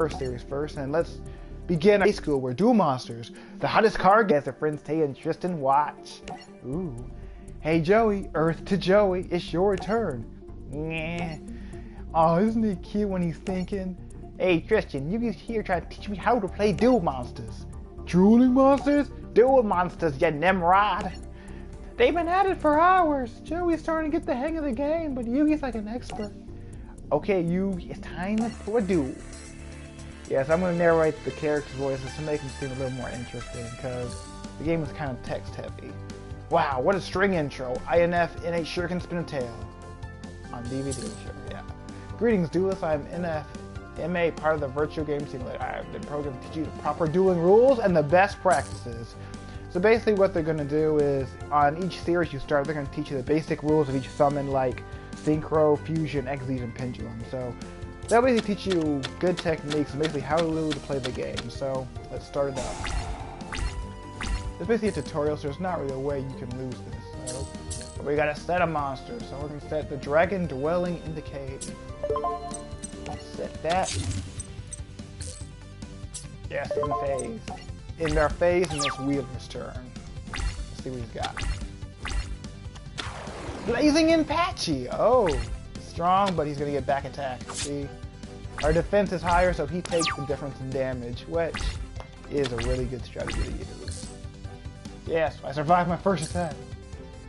first series first, and let's begin high school where duel monsters. The hottest card gets their friends Tay and Tristan watch. Ooh. Hey Joey, Earth to Joey, it's your turn. Yeah. Oh, isn't it cute when he's thinking, hey Tristan, Yugi's here trying to teach me how to play duel monsters. Dueling monsters? Duel monsters, ya Nimrod. They've been at it for hours. Joey's starting to get the hang of the game, but Yugi's like an expert. Okay, Yugi, it's time for a duel. Yes, I'm going to narrate the characters' voices to make them seem a little more interesting, because the game is kind of text-heavy. Wow, what a string intro. INF, NH sure can spin a tail. On DVD, sure, yeah. Greetings, duelists. I'm NF, MA, part of the Virtual Game Simulator. I've been programmed to teach you the proper dueling rules and the best practices. So basically what they're going to do is, on each series you start, they're going to teach you the basic rules of each summon, like Synchro, Fusion, Exit, and Pendulum. So they'll basically teach you good techniques and basically how to play the game. So let's start it up. It's basically a tutorial, so there's not really a way you can lose this. So but we got a set of monsters, so we're going to set the dragon dwelling in the cave. Set that. Yes, in phase. In their phase, and it's Weevil's turn. Let's see what he's got. Blazing Impachi! Oh, strong, but he's going to get back attack. See? Our defense is higher, so he takes the difference in damage, which is a really good strategy to use. Yes, I survived my first attack.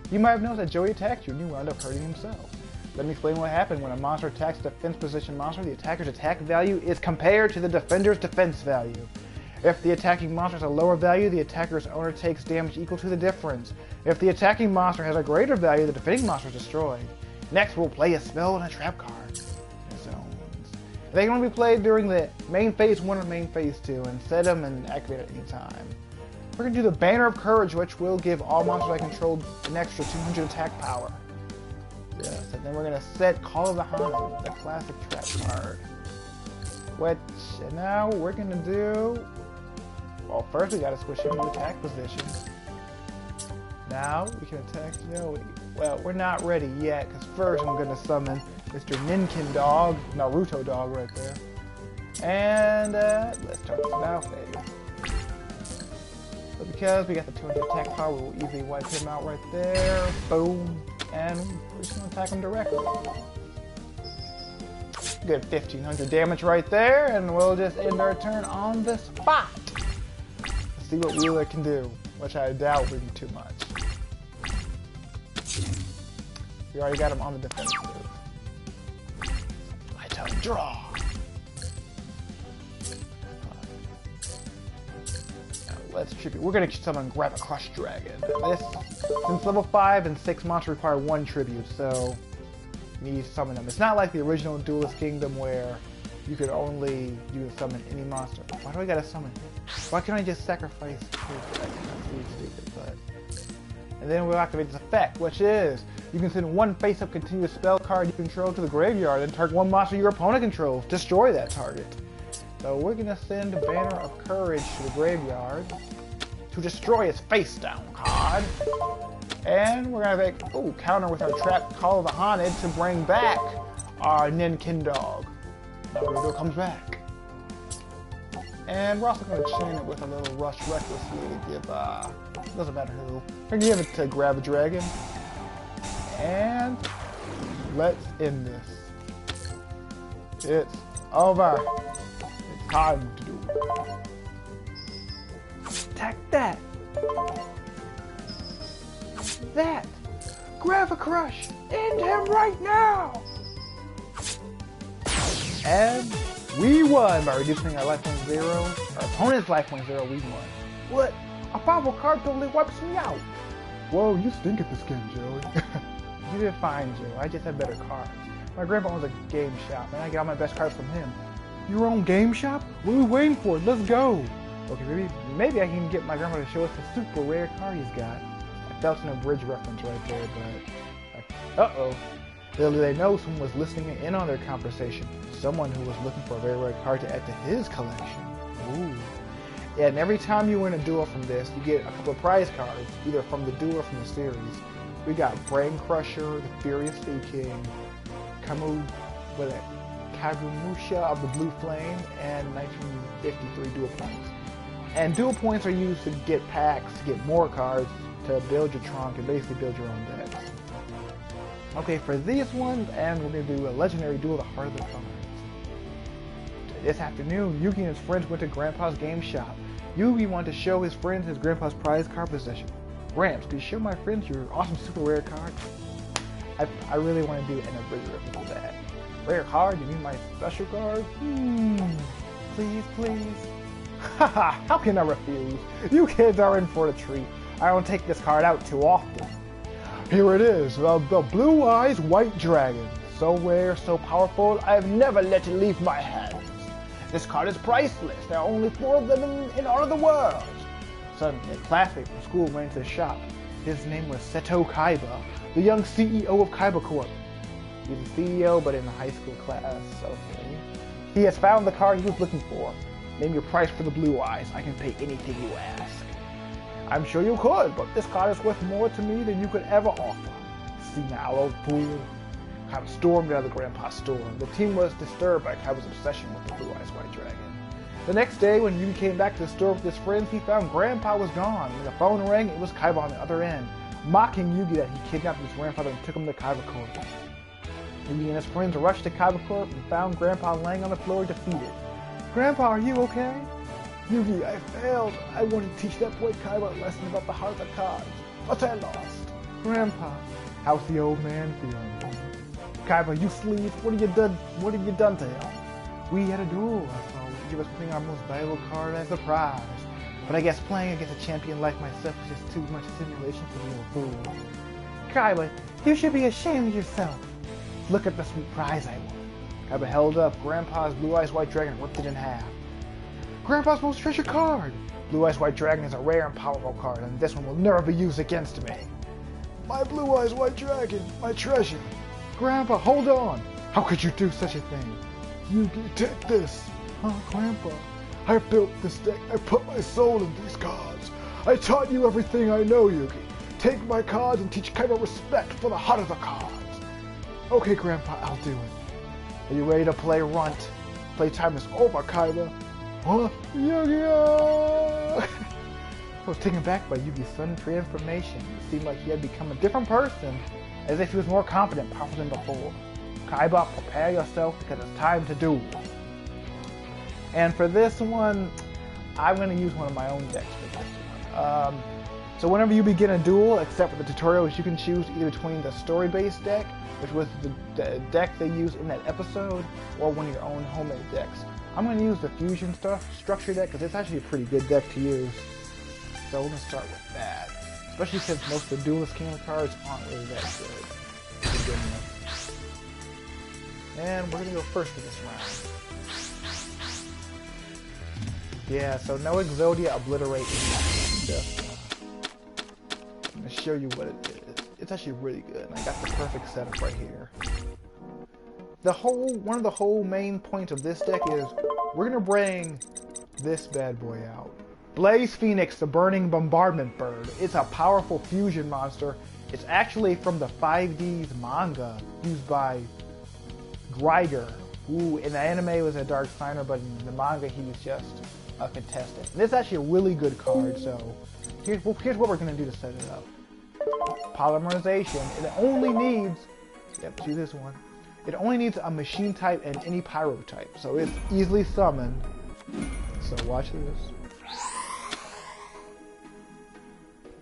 You might have noticed that Joey attacked you and you wound up hurting himself. Let me explain what happened. When a monster attacks a defense position monster, the attacker's attack value is compared to the defender's defense value. If the attacking monster has a lower value, the attacker's owner takes damage equal to the difference. If the attacking monster has a greater value, the defending monster is destroyed. Next, we'll play a spell and a trap card. Zones. They can only be played during the main phase 1 or main phase 2, and set them and activate at any time. We're going to do the Banner of Courage, which will give all monsters I control an extra 200 attack power. Yes, and then we're going to set Call of the Haunted, the classic trap card. Which, now we're going to do... Well, first we got to switch him to attack position. Now we can attack Joey. Well, we're not ready yet, because first I'm going to summon Mr. Ninkin Dog, Naruto Dog right there. And let's start this battle phase. But because we got the 200 attack power, we'll easily wipe him out right there. Boom. And we're just going to attack him directly. Good 1500 damage right there, and we'll just end our turn on the spot. Let's see what Wheeler can do, which I doubt would be too much. We already got him on the defensive. I tell him, draw. Let's tribute. We're going to summon Grab a Crush Dragon. Since level 5 and 6 monsters require 1 tribute, so you need to summon them. It's not like the original Duelist Kingdom where you could only summon any monster. Why do I gotta summon him? Why can't I just sacrifice 2 dragons? That's really stupid, but... And then we'll activate this effect, which is you can send 1 face-up continuous spell card you control to the graveyard and target 1 monster your opponent controls. Destroy that target. So we're gonna send a Banner of Courage to the graveyard to destroy its face-down card. And we're gonna make, counter with our trap Call of the Haunted to bring back our Ninkin Dog. Naruto comes back. And we're also gonna chain it with a little Rush Recklessly to give, doesn't matter who. We're gonna give it to Grab a Dragon. And let's end this. It's over. It's time to do it. Attack that! That! Grab a Crush! End him right now! And we won by reducing our life point 0. Our opponent's life point 0, we won. What? A powerful card totally wipes me out! Whoa, you stink at this game, Joey. You did fine, Joe. I just had better cards. My grandpa owns a game shop, and I get all my best cards from him. Your own game shop? What are we waiting for? Let's go! Okay, maybe I can get my grandma to show us the super rare card he's got. I felt an abridged reference right there, but... Uh-oh. Little did they know someone was listening in on their conversation. Someone who was looking for a very rare card to add to his collection. Ooh. Yeah, and every time you win a duel from this, you get a couple of prize cards, either from the duel or from the series. We got Brain Crusher, the Furious Sea King, Kagumusha of the Blue Flame, and 1953 dual points. And dual points are used to get packs, to get more cards, to build your trunk, and basically build your own decks. Okay, for these ones, and we're going to do a legendary duel, the Heart of the Cards. This afternoon, Yugi and his friends went to Grandpa's game shop. Yugi wanted to show his friends his grandpa's prized card possession. Gramps, could you show my friends your awesome super rare card? I really want to do an abridgment of that. Rare card? You mean my special card? Please, please. Haha, how can I refuse? You kids are in for a treat. I don't take this card out too often. Here it is, the Blue Eyes White Dragon. So rare, so powerful, I have never let it leave my hands. This card is priceless. There are only 4 of them in all of the world. Suddenly, a classmate from school ran into the shop. His name was Seto Kaiba, the young CEO of Kaiba Corp. He's a CEO, but in a high school class, okay. He has found the card he was looking for. Name your price for the Blue Eyes. I can pay anything you ask. I'm sure you could, but this card is worth more to me than you could ever offer. Senile old fool. Kaiba stormed out of the Grandpa's store. The team was disturbed by Kaiba's obsession with the Blue Eyes White Dragon. The next day, when Yugi came back to the store with his friends, he found Grandpa was gone. When the phone rang, it was Kaiba on the other end, mocking Yugi that he kidnapped his grandfather and took him to Kaiba Corp. Yugi and his friends rushed to Kaiba Corp and found Grandpa laying on the floor defeated. Grandpa, are you okay? Yugi, I failed. I wanted to teach that boy Kaiba a lesson about the heart of the cards, but I lost. Grandpa, how's the old man feeling? Kaiba, you sleep. What have you done to him? We had a duel. I thought we'd give us putting our most valuable card as a prize. But I guess playing against a champion like myself is just too much simulation for you, fool. Kaiba, you should be ashamed of yourself. Look at the sweet prize I won. Kaiba held up Grandpa's Blue Eyes White Dragon and ripped it in half. Grandpa's most treasured card! Blue Eyes White Dragon is a rare and powerful card, and this one will never be used against me. My Blue Eyes White Dragon, my treasure. Grandpa, hold on! How could you do such a thing? Yugi, take this. Huh, Grandpa? I built this deck. I put my soul in these cards. I taught you everything I know, Yugi. Take my cards and teach Kaiba respect for the heart of the cards. Okay, Grandpa, I'll do it. Are you ready to play Runt? Playtime is over, Kaiba. Huh? Yu-Gi-Oh! I was taken aback by Yugi's sudden transformation. It seemed like he had become a different person, as if he was more confident and powerful than before. Kaiba, prepare yourself because it's time to duel. And for this one, I'm going to use one of my own decks for this one. So whenever you begin a duel, except for the tutorials, you can choose either between the story-based deck, which was the deck they used in that episode, or one of your own homemade decks. I'm going to use the Fusion Structure deck because it's actually a pretty good deck to use. So we're going to start with that. Especially since most of the Duelist Kingdom cards aren't really that good to begin with. And we're going to go first for this round. Yeah, so no Exodia Obliterate. I'm going to show you what it is. It's actually really good. I got the perfect setup right here. One of the whole main points of this deck is we're going to bring this bad boy out. Blaze Phoenix, the Burning Bombardment Bird. It's a powerful fusion monster. It's actually from the 5D's manga used by Greiger, who in the anime was a Dark Signer, but in the manga he was just a contestant. And this is actually a really good card, so here's what we're going to do to set it up. Polymerization. It only needs, see this one. It only needs a machine type and any pyro type, so it's easily summoned. So watch this.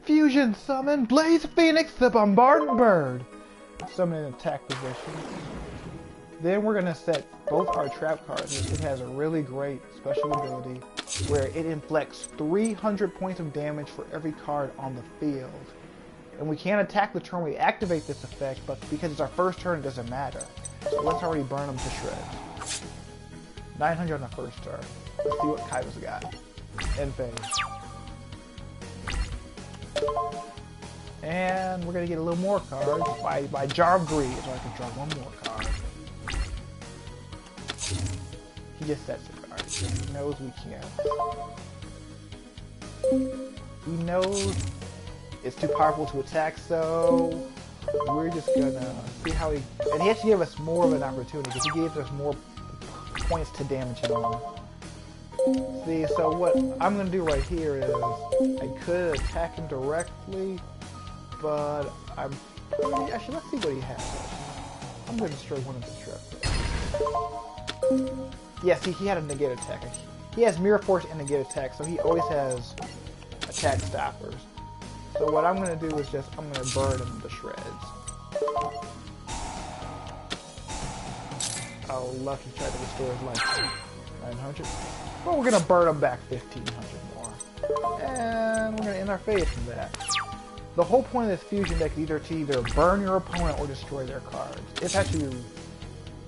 Fusion summon Blaze Phoenix, the Bombardment Bird. Summon in attack position. Then we're gonna set both our trap cards. It has a really great special ability where it inflicts 300 points of damage for every card on the field. And we can't attack the turn we activate this effect, but because it's our first turn, it doesn't matter. So let's already burn them to shreds. 900 on the first turn. Let's see what Kaiba's got. End phase. And we're gonna get a little more cards by Jar of Greed, so I can draw one more card. He just sets a card. He knows we can't. He knows it's too powerful to attack, so we're just gonna see how he... And he actually gave us more of an opportunity, because he gave us more points to damage him on. See, so what I'm going to do right here is I could attack him directly, but actually, let's see what he has. I'm going to destroy one of the traps. Yeah, see, he had a negate attack. He has Mirror Force and negate attack, so he always has attack stoppers. So what I'm going to do is I'm going to burn him to shreds. Oh, lucky, tried to restore his life. 900. Well, we're going to burn him back 1,500 more. And we're going to end our phase from that. The whole point of this fusion deck is to either burn your opponent or destroy their cards. It's actually, and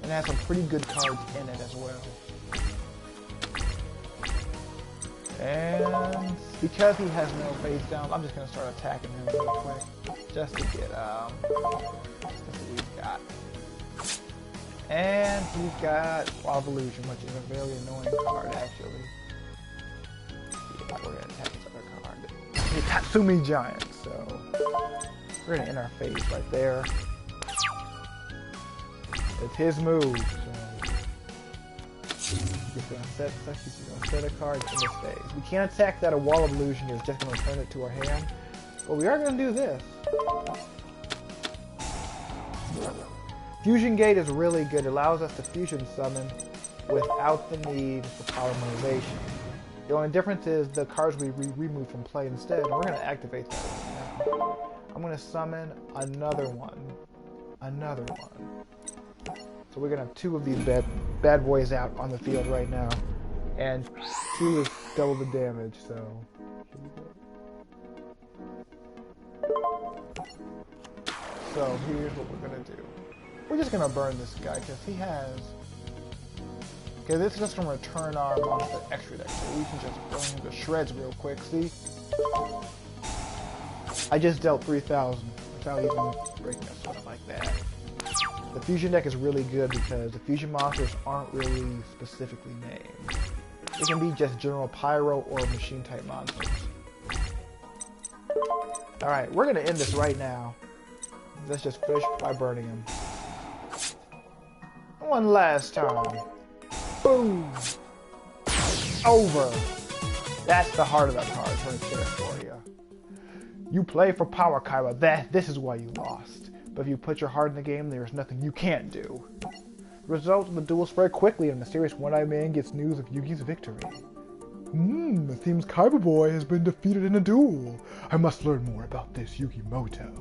it has some pretty good cards in it as well. And because he has no face down, I'm just going to start attacking him real quick. Just to get, let's see what he's got. And he's got Wild Illusion, which is a very annoying card, actually. Yeah, we're going to attack this other card. The Tatsumi Giant, so we're going to end our phase right there. It's his move, so he's going to set a card in this phase. We can't attack that. A Wall of Illusion is just going to return it to our hand. But we are going to do this. Fusion Gate is really good. It allows us to fusion summon without the need for polymerization. The only difference is the cards we remove from play instead, and we're going to activate that right now. I'm going to summon another one. So we're going to have two of these bad boys out on the field right now. And 2 is double the damage, so here we go. So here's what we're going to do. We're just going to burn this guy because he has... Okay, this is just going to return our monster extra deck, so we can just burn him to shreds real quick, see? I just dealt 3,000 without even breaking a sweat like that. The fusion deck is really good because the fusion monsters aren't really specifically named. It can be just general pyro or machine type monsters. Alright, we're going to end this right now. Let's just finish by burning him. One last time. Boom! Over! That's the heart of that card right there for you. You play for power, Kaiba. This is why you lost. But if you put your heart in the game, there's nothing you can't do. The result of the duel spread quickly, and a mysterious one-eyed man gets news of Yugi's victory. It seems Kaiba boy has been defeated in a duel. I must learn more about this Yugimoto.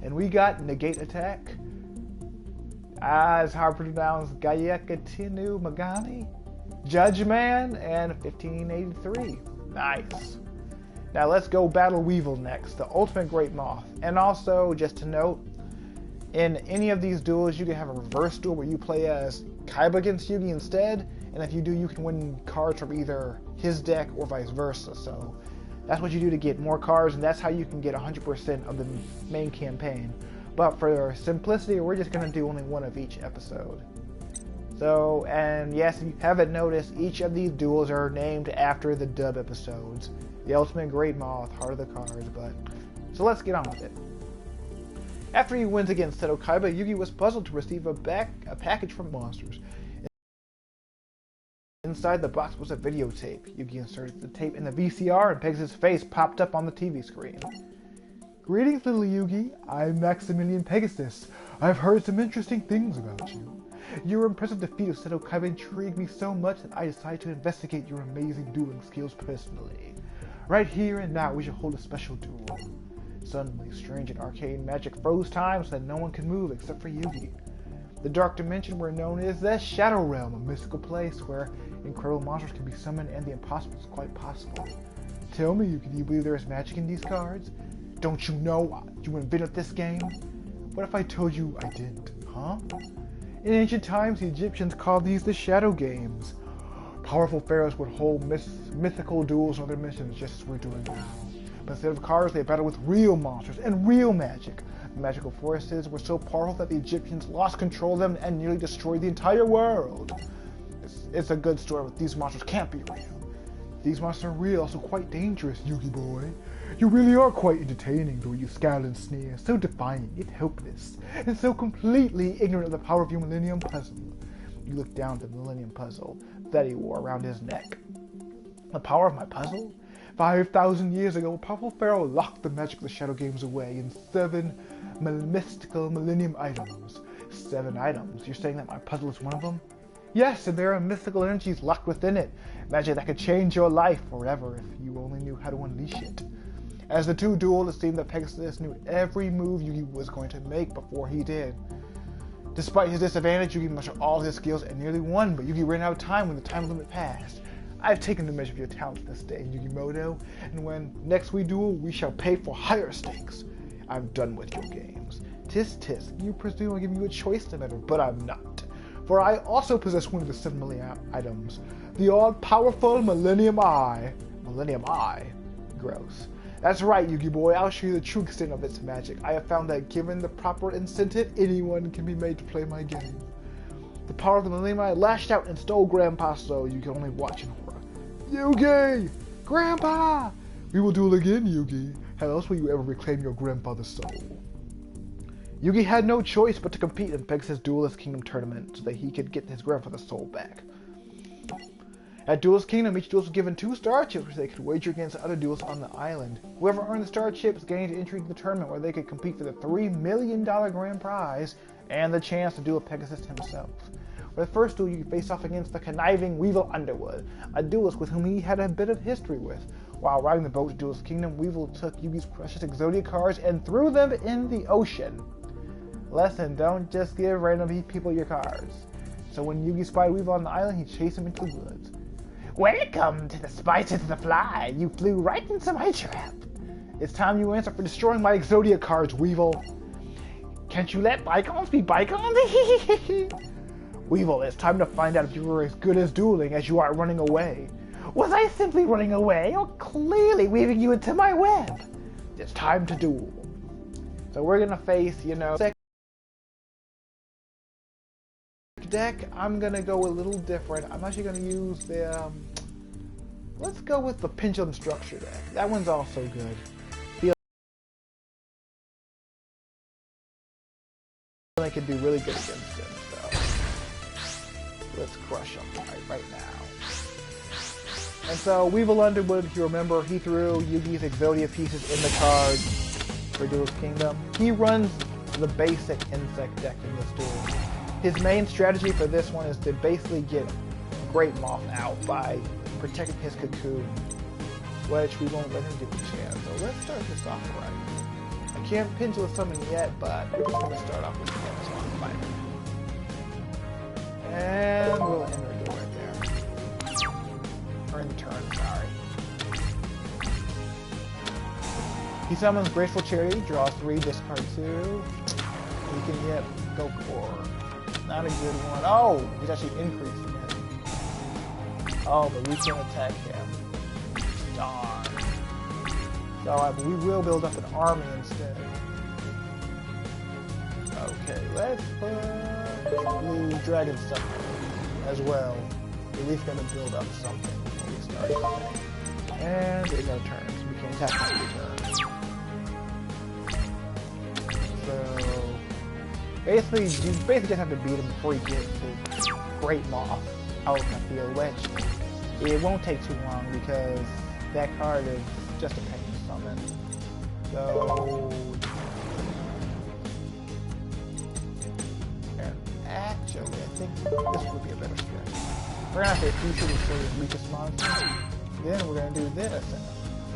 And we got negate attack. It's hard to pronounce Gayekatinu Magani, Judge Man, and 1583. Nice. Now let's go battle Weevil next, the ultimate great moth. And also, just to note, in any of these duels, you can have a reverse duel where you play as Kaiba against Yugi instead, and if you do, you can win cards from either his deck or vice versa. So that's what you do to get more cards, and that's how you can get 100% of the main campaign. But for simplicity, we're just going to do only one of each episode. So, and yes, if you haven't noticed, each of these duels are named after the dub episodes. The Ultimate Great Moth, Heart of the Cards, but... So let's get on with it. After he wins against Seto Kaiba, Yugi was puzzled to receive a package from Monsters. Inside the box was a videotape. Yugi inserted the tape in the VCR and Pegasus' face popped up on the TV screen. Greetings, little Yugi. I'm Maximilian Pegasus. I've heard some interesting things about you. Your impressive defeat of Seto Kaiba intrigued me so much that I decided to investigate your amazing dueling skills personally. Right here and now we shall hold a special duel. Suddenly, strange and arcane magic froze time so that no one could move except for Yugi. The dark dimension we're known as the Shadow Realm, a mystical place where incredible monsters can be summoned and the impossible is quite possible. Tell me, Yugi, do you believe there is magic in these cards? Don't you know you invented this game? What if I told you I didn't, huh? In ancient times, the Egyptians called these the Shadow Games. Powerful pharaohs would hold mythical duels in other missions just as we're doing now. But instead of cards, they battled with real monsters and real magic. The magical forces were so powerful that the Egyptians lost control of them and nearly destroyed the entire world. It's a good story, but these monsters can't be real. These monsters are real, also quite dangerous, Yugi boy. You really are quite entertaining, the way you scowl and sneer, so defiant yet helpless, and so completely ignorant of the power of your Millennium Puzzle. You look down at the Millennium Puzzle that he wore around his neck. The power of my puzzle? 5,000 years ago, a powerful pharaoh locked the magic of the Shadow Games away in 7 mystical Millennium items. 7 items? You're saying that my puzzle is one of them? Yes, and there are mythical energies locked within it. Magic that could change your life forever if you only knew how to unleash it. As the two dueled, it seemed that Pegasus knew every move Yugi was going to make before he did. Despite his disadvantage, Yugi mastered all his skills and nearly won, but Yugi ran out of time when the time limit passed. I've taken the measure of your talents this day, Yugimoto, and when next we duel, we shall pay for higher stakes. I'm done with your games. Tis, you presume I'll give you a choice to matter, but I'm not. For I also possess one of the 7 Millennium items, the all-powerful Millennium Eye. Millennium Eye? Gross. That's right, Yugi boy, I'll show you the true extent of its magic. I have found that given the proper incentive, anyone can be made to play my game. The power of the Millennium Eye lashed out and stole Grandpa's soul. You can only watch in horror. Yugi! Grandpa! We will duel again, Yugi. How else will you ever reclaim your grandfather's soul? Yugi had no choice but to compete in Pegasus Duelist Kingdom tournament so that he could get his grandfather's soul back. At Duelist Kingdom, each duelist was given 2 star chips which they could wager against other duelists on the island. Whoever earned the star chips gained entry to the tournament where they could compete for the $3 million grand prize and the chance to duel Pegasus himself. For the first duel, you faced off against the conniving Weevil Underwood, a duelist with whom he had a bit of history with. While riding the boat to Duelist Kingdom, Weevil took Yugi's precious Exodia cards and threw them in the ocean. Lesson, don't just give random people your cards. So when Yugi spied Weevil on the island, he chased him into the woods. Welcome to the Spices of the Fly. You flew right into my trap. It's time you answer for destroying my Exodia cards, Weevil. Can't you let bygones be bygones? Weevil, it's time to find out if you were as good as dueling as you are running away. Was I simply running away, or clearly weaving you into my web? It's time to duel. So we're gonna face, second deck. I'm gonna go a little different. I'm actually gonna use the, let's go with the Pendulum Structure deck. That one's also good. I could do really good against them, so let's crush them right now. And so Weevil Underwood, if you remember, he threw Yugi's Exodia pieces in the cards for Duelist Kingdom. He runs the basic insect deck in this duel. His main strategy for this one is to basically get Great Moth out by protecting his cocoon, which we won't let him get the chance. So let's start this off right. I can't Pendulum Summon yet, but we're just going to start off with the Amazon Fighter. And we'll end our duel right there. Or in the turn, sorry. He summons Graceful Charity, draws 3, discard 2. He can yet go for not a good one. Oh, he's actually increasing it. Oh, but we can't attack him. Darn. So we will build up an army instead. Okay, let's put Blue Dragon stuff as well. At least gonna build up something before we start. And it's our turn, so we can attack every turn. So basically, you basically just have to beat him before you get to Great Moth out in the field, which it won't take too long because that card is just a pain to summon. So, and actually, I think this would be a better strategy. We're gonna have to future destroy his weakest monster. Then we're gonna do this.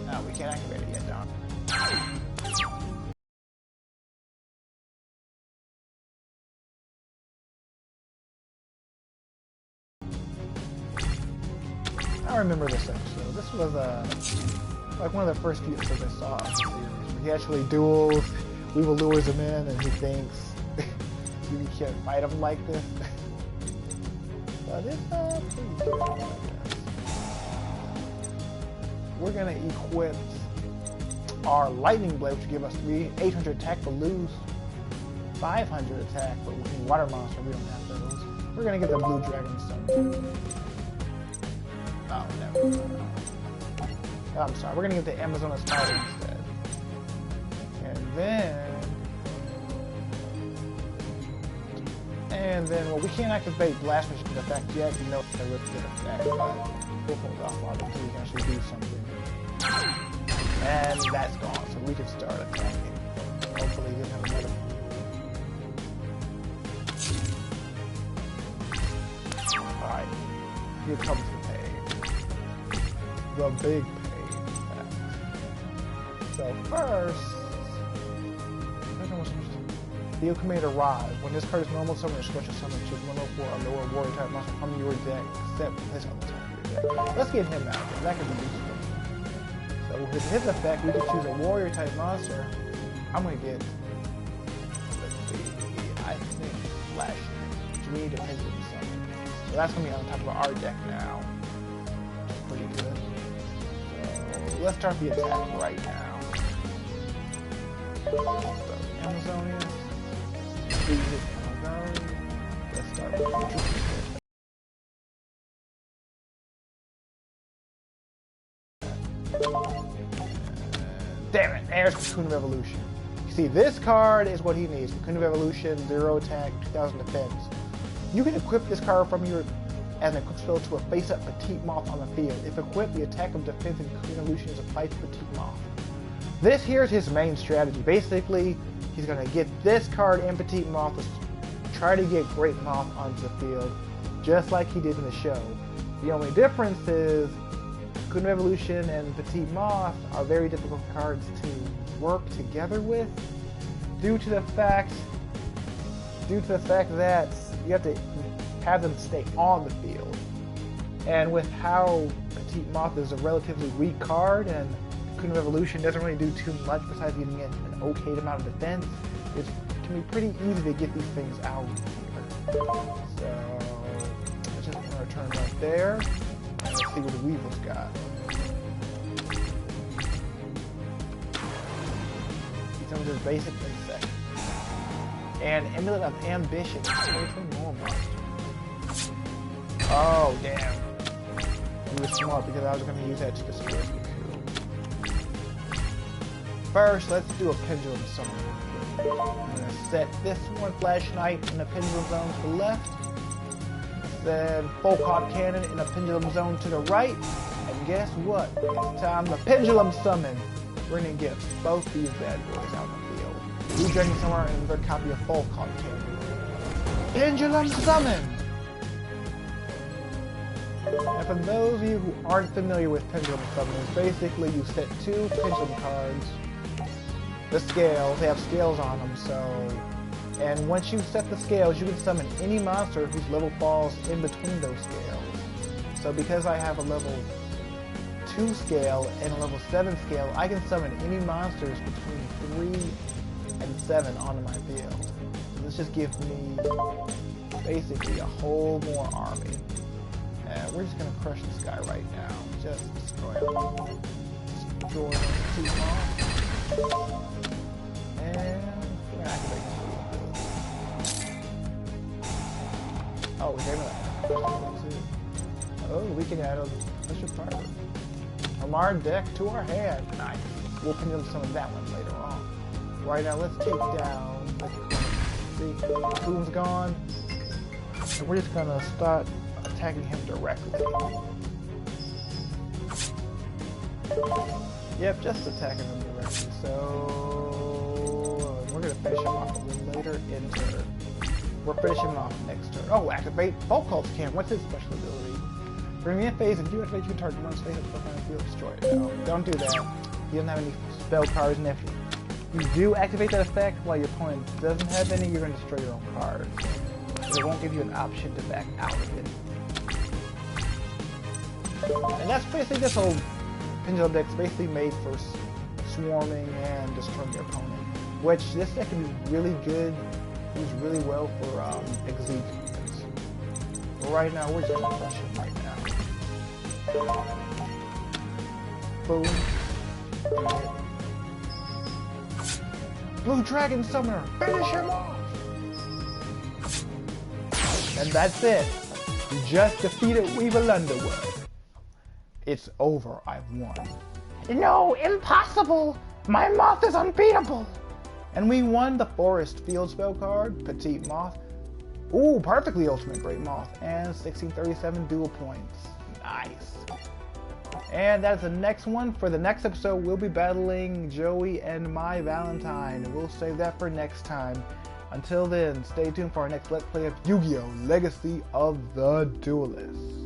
No, we can't activate it yet, Don. I remember this episode. This was like one of the first few episodes I saw of the series. Where he actually duels, Weevil lures him in, and he thinks you can't fight him like this. But it's pretty good, I guess. We're gonna equip our Lightning Blade, which will give us 800 attack, but lose 500 attack. But with Water Monster, we don't have those. We're gonna get the Blue Dragon Stone. Oh, never. Oh, I'm sorry, we're gonna get the Amazon Spider instead. And then And then, well, we can't activate Blast Machine effect yet. You know it's a really good effect, but we'll hold off on it until we can actually do something. And that's gone, so we can start attacking. Hopefully we have another. Alright, here comes the pain. The big pain, in fact. So first, the Command arrive. When this card is normal summon or special summon, choose 104 a lower warrior type monster from your deck, except this on the top of your deck. Let's get him out, because that could be useful. So with his effect, we can choose a warrior type monster. I'm gonna get, let's see, I think Flash Dream to Pendulum Summon. So that's gonna be on top of our deck now. Which is pretty good. So let's start the attack right now. So Amazonia. Let's start with damn it, there's Cocoon of Evolution. You see, this card is what he needs. Cocoon of Evolution, 0 attack, 2000 defense. You can equip this card from your as an equip spell to a face-up Petite Moth on the field. If equipped, the attack of defense and Cocoon of Evolution is applied to Petite Moth. This here is his main strategy. Basically, he's going to get this card and Petite Moth to try to get Great Moth onto the field, just like he did in the show. The only difference is Cocoon of Evolution and Petite Moth are very difficult cards to work together with due to the fact that you have to have them stay on the field. And with how Petite Moth is a relatively weak card and Cocoon of Evolution doesn't really do too much besides giving it an okay amount of defense, it can be pretty easy to get these things out here. So let's just return right there. And let's see what the Weevil's got. Some of his basic insect. And Amulet of Ambition. More monster. Oh damn. He was smart because I was going to use that to destroy the coup. First, let's do a Pendulum Summon. I'm going to set this one, Flash Knight, in the Pendulum Zone to the left. Then Full Caught Cannon in the Pendulum Zone to the right. And guess what? It's time to Pendulum Summon. We're going to get both these bad boys out in the field. Blue Dragon somewhere and another copy of Full Caught Cannon. Pendulum Summon! And for those of you who aren't familiar with Pendulum Summon, basically you set 2 Pendulum cards. The scales, they have scales on them, so... And once you set the scales, you can summon any monster whose level falls in between those scales. So because I have a level 2 scale and a level 7 scale, I can summon any monsters between 3 and 7 onto my field. So this just gives me basically a whole more army. And we're just gonna crush this guy right now. Just destroy him. Destroy him. 2 more. And we're gonna activate this. Oh, we gave him that. Oh, we can add a special card from our deck to our hand. Nice. We'll Pendulum Summon that one later on. Right now, let's take down the see, Cocoon's gone. So we're just gonna start attacking him directly. Yep, just attacking him directly. So we're gonna finish him off a little later in turn. We're finishing him off next turn. Oh, activate Volcult's Camp. What's his special ability? During the end phase, if you activate, you can target one space at the front of the field, destroy it. No, don't do that. He doesn't have any spell cards, and if you do activate that effect while your opponent doesn't have any, you're going to destroy your own cards. So it won't give you an option to back out of it. And that's basically this whole Pendulum deck is basically made for swarming and destroying your opponent. Which this deck can be really good, used really well for executions. But right now, we're just going to crush him right now. Boom. Blue Dragon Summoner, finish him off! And that's it. You just defeated Weevil Underwood. It's over, I've won. No, impossible! My moth is unbeatable! And we won the Forest Field spell card, Petite Moth. Ooh, perfectly ultimate Great Moth. And 1637 dual points. Nice. And that's the next one. For the next episode, we'll be battling Joey and My Valentine. We'll save that for next time. Until then, stay tuned for our next Let's Play of Yu-Gi-Oh! Legacy of the Duelist.